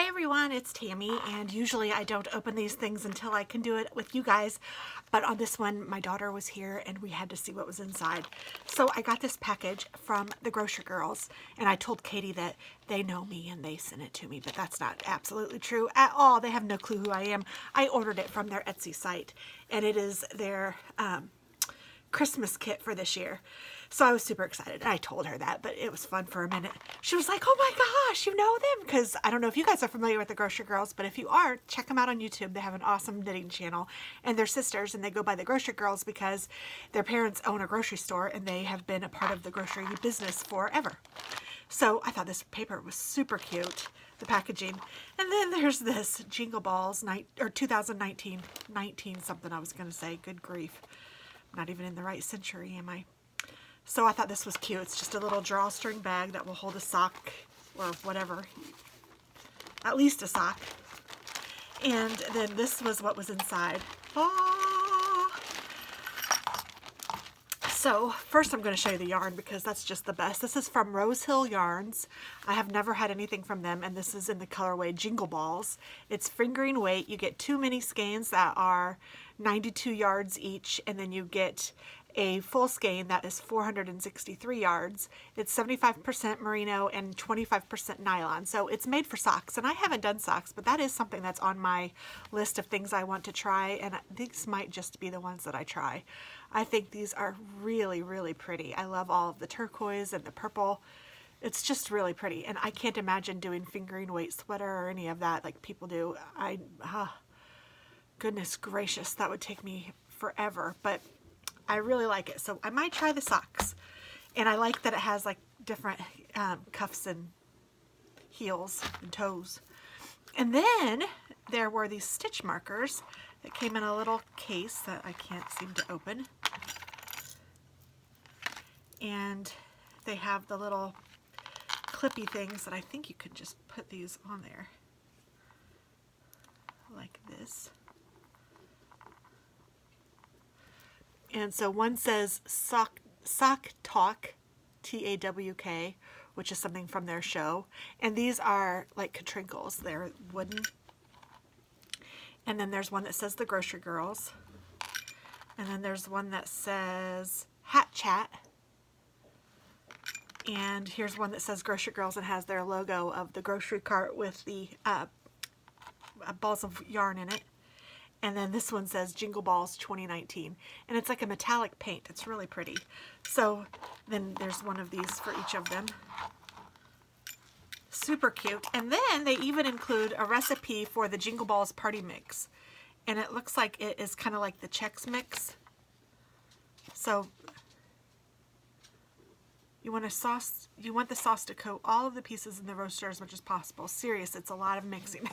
everyone, it's Tammy, and usually I don't open these things until I can do it with you guys, but on this one my daughter was here and we had to see what was inside. So I got this package from the Grocery Girls, and I told Katie that they know me and they sent it to me, but that's not absolutely true at all. They have no clue who I am. I ordered it from their Etsy site, and it is their Christmas kit for this year. So I was super excited. I told her that, but it was fun for a minute. She was like, oh my gosh, you know them? Because I don't know if you guys are familiar with the Grocery Girls, but if you are, check them out on YouTube. They have an awesome knitting channel, and they're sisters, and they go by the Grocery Girls because their parents own a grocery store and they have been a part of the grocery business forever. So I thought this paper was super cute, the packaging. And then there's this Jingle Balls 2019 something I was going to say. Good grief. I'm not even in the right century, am I? So I thought this was cute. It's just a little drawstring bag that will hold a sock or whatever. At least a sock. And then this was what was inside. Ah. So first I'm going to show you the yarn because that's just the best. This is from Rose Hill Yarns. I have never had anything from them, and this is in the colorway Jingle Balls. It's fingering weight. You get 2 mini skeins that are 92 yards each, and then you get a full skein that is 463 yards. It's 75% merino and 25% nylon. So it's made for socks, and I haven't done socks, but that is something that's on my list of things I want to try, and these might just be the ones that I try. I think these are really, really pretty. I love all of the turquoise and the purple. It's just really pretty, and I can't imagine doing fingering weight sweater or any of that like people do. Goodness gracious, that would take me forever, but I really like it. So I might try the socks. And I like that it has like different cuffs and heels and toes. And then there were these stitch markers that came in a little case that I can't seem to open. And they have the little clippy things that I think you could just put these on there. Like this. And so one says Sock Talk, T-A-W-K, which is something from their show. And these are like catrinkles. They're wooden. And then there's one that says the Grocery Girls. And then there's one that says Hat Chat. And here's one that says Grocery Girls and has their logo of the grocery cart with the balls of yarn in it. And then this one says Jingle Balls 2019. And it's like a metallic paint. It's really pretty. So then there's one of these for each of them. Super cute. And then they even include a recipe for the Jingle Balls Party Mix. And it looks like it is kind of like the Chex Mix. So you want the sauce to coat all of the pieces in the roaster as much as possible. Serious, it's a lot of mixing.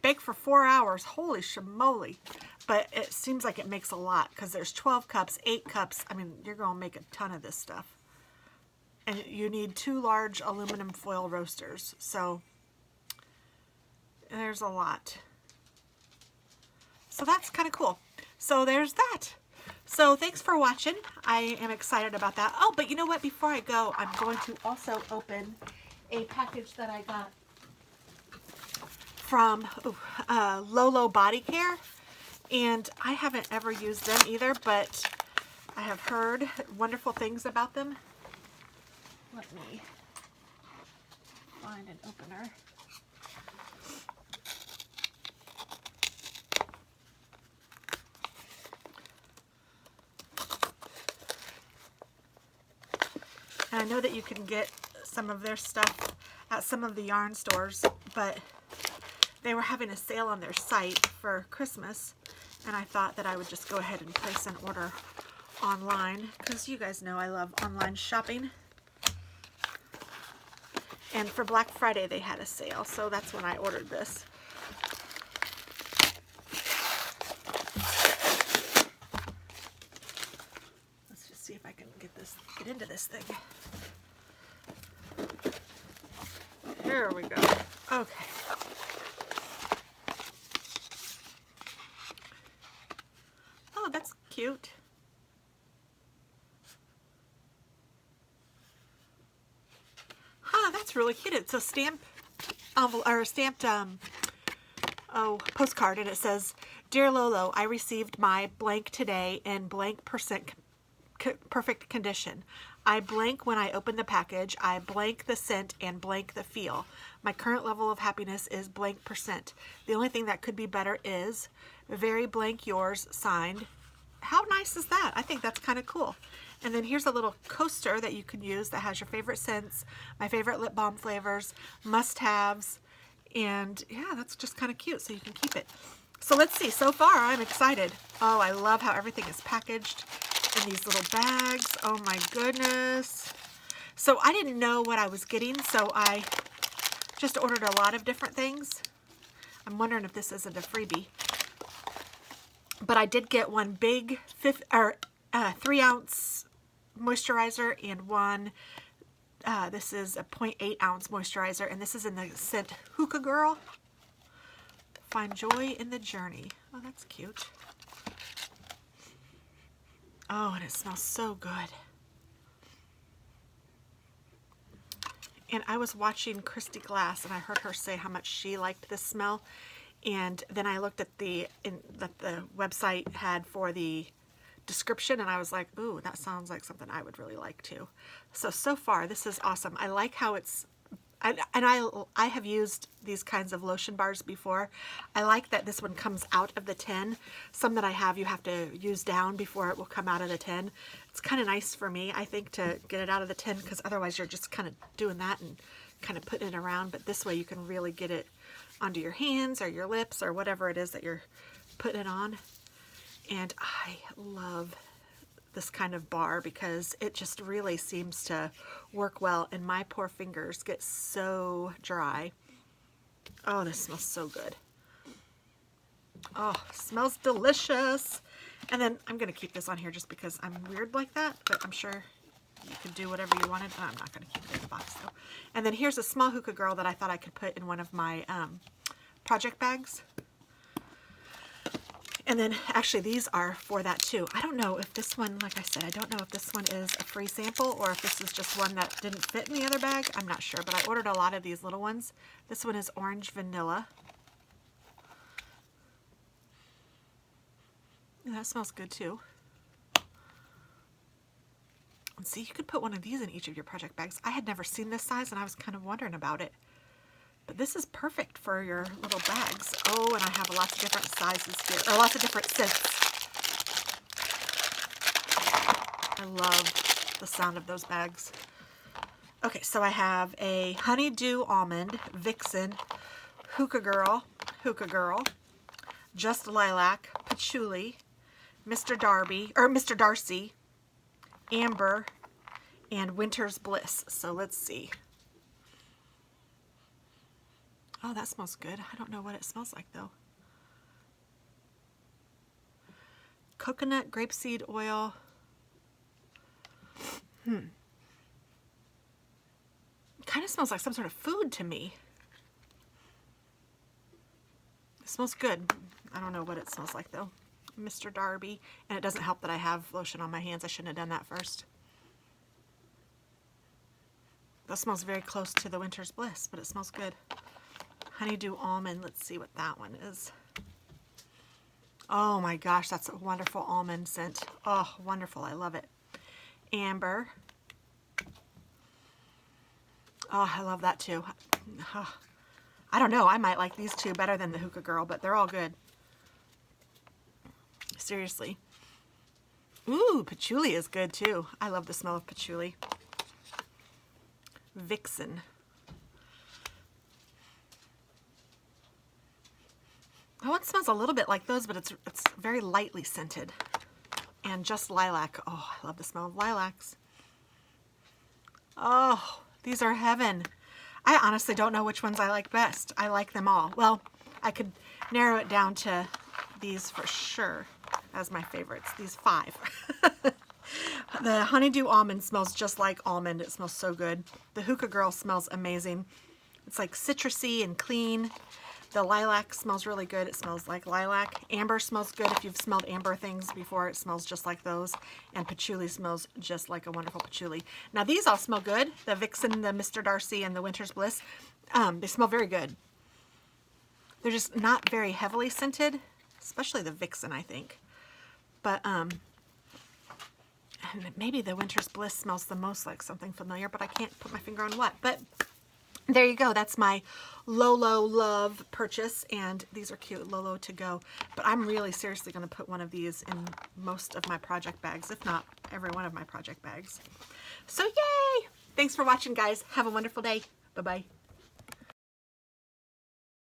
Bake for 4 hours. Holy shamoly. But it seems like it makes a lot because there's 12 cups, 8 cups. I mean, you're going to make a ton of this stuff. And you need 2 large aluminum foil roasters. So there's a lot. So that's kind of cool. So there's that. So thanks for watching. I am excited about that. Oh, but you know what? Before I go, I'm going to also open a package that I got from LoLo Body Care. And I haven't ever used them either, but I have heard wonderful things about them. Let me find an opener. And I know that you can get some of their stuff at some of the yarn stores, but they were having a sale on their site for Christmas, and I thought that I would just go ahead and place an order online, because you guys know I love online shopping. And for Black Friday they had a sale, so that's when I ordered this. Let's just see if I can get into this thing. Here we go. Okay. Oh, that's cute. Huh, that's really cute. It's a stamp envelope or stamped postcard, and it says, "Dear Lolo, I received my blank today in blank perfect condition. I blank when I open the package. I blank the scent and blank the feel. My current level of happiness is blank percent. The only thing that could be better is very blank yours, signed." How nice is that? I think that's kind of cool. And then here's a little coaster that you can use that has your favorite scents, my favorite lip balm flavors, must-haves, and yeah, that's just kind of cute, so you can keep it. So let's see. So far, I'm excited. Oh, I love how everything is packaged in these little bags. Oh my goodness. So I didn't know what I was getting, so I just ordered a lot of different things. I'm wondering if this isn't a freebie. But I did get one big 3-ounce moisturizer and one, this is a 0.8-ounce moisturizer, and this is in the scent Hookah Girl. Find joy in the journey. Oh, that's cute. Oh, and it smells so good. And I was watching Christy Glass, and I heard her say how much she liked this smell. And then I looked at that the website had for the description, and I was like, ooh, that sounds like something I would really like too. So far, this is awesome. I like how it's, I have used these kinds of lotion bars before. I like that this one comes out of the tin. Some that I have, you have to use down before it will come out of the tin. It's kind of nice for me, I think, to get it out of the tin, because otherwise you're just kind of doing that and kind of putting it around. But this way you can really get it onto your hands or your lips or whatever it is that you're putting it on. And I love this kind of bar because it just really seems to work well, and my poor fingers get so dry. Oh, this smells so good. Oh, smells delicious. And then I'm going to keep this on here just because I'm weird like that, but I'm sure you could do whatever you wanted. Oh, I'm not going to keep it in the box though. And then here's a small Hookah Girl that I thought I could put in one of my project bags. And then actually these are for that too. I don't know if this one, like I said, I don't know if this one is a free sample or if this is just one that didn't fit in the other bag. I'm not sure, but I ordered a lot of these little ones. This one is orange vanilla. And that smells good too. And see, you could put one of these in each of your project bags. I had never seen this size, and I was kind of wondering about it. But this is perfect for your little bags. Oh, and I have lots of different sizes here, or lots of different scents. I love the sound of those bags. Okay, so I have a Honeydew Almond, Vixen, Hookah Girl, Just Lilac, Patchouli, Mr. Darcy, Amber, and Winter's Bliss. So let's see. Oh, that smells good. I don't know what it smells like though. Coconut, grapeseed oil. It kind of smells like some sort of food to me. It smells good. I don't know what it smells like though. Mr. Darby. And it doesn't help that I have lotion on my hands. I shouldn't have done that first. That smells very close to the Winter's Bliss, but it smells good. Honeydew Almond. Let's see what that one is. Oh my gosh, that's a wonderful almond scent. Oh, wonderful. I love it. Amber. Oh, I love that too. Oh, I don't know. I might like these two better than the Hookah Girl, but they're all good. Seriously. Ooh, patchouli is good too. I love the smell of patchouli. Vixen. That one smells a little bit like those, but it's very lightly scented. And Just Lilac. Oh, I love the smell of lilacs. Oh, these are heaven. I honestly don't know which ones I like best. I like them all. Well, I could narrow it down to these for sure as my favorites. These 5. The Honeydew Almond smells just like almond. It smells so good. The Hookah Girl smells amazing. It's like citrusy and clean. The lilac smells really good. It smells like lilac. Amber smells good. If you've smelled amber things before, it smells just like those. And patchouli smells just like a wonderful patchouli. Now these all smell good. The Vixen, the Mr. Darcy, and the Winter's Bliss. They smell very good. They're just not very heavily scented, especially the Vixen, I think. But, and maybe the Winter's Bliss smells the most like something familiar, but I can't put my finger on what. But there you go. That's my LoLo Love purchase, and these are cute, LoLo to go. But I'm really seriously going to put one of these in most of my project bags, if not every one of my project bags. So yay! Thanks for watching, guys. Have a wonderful day. Bye-bye.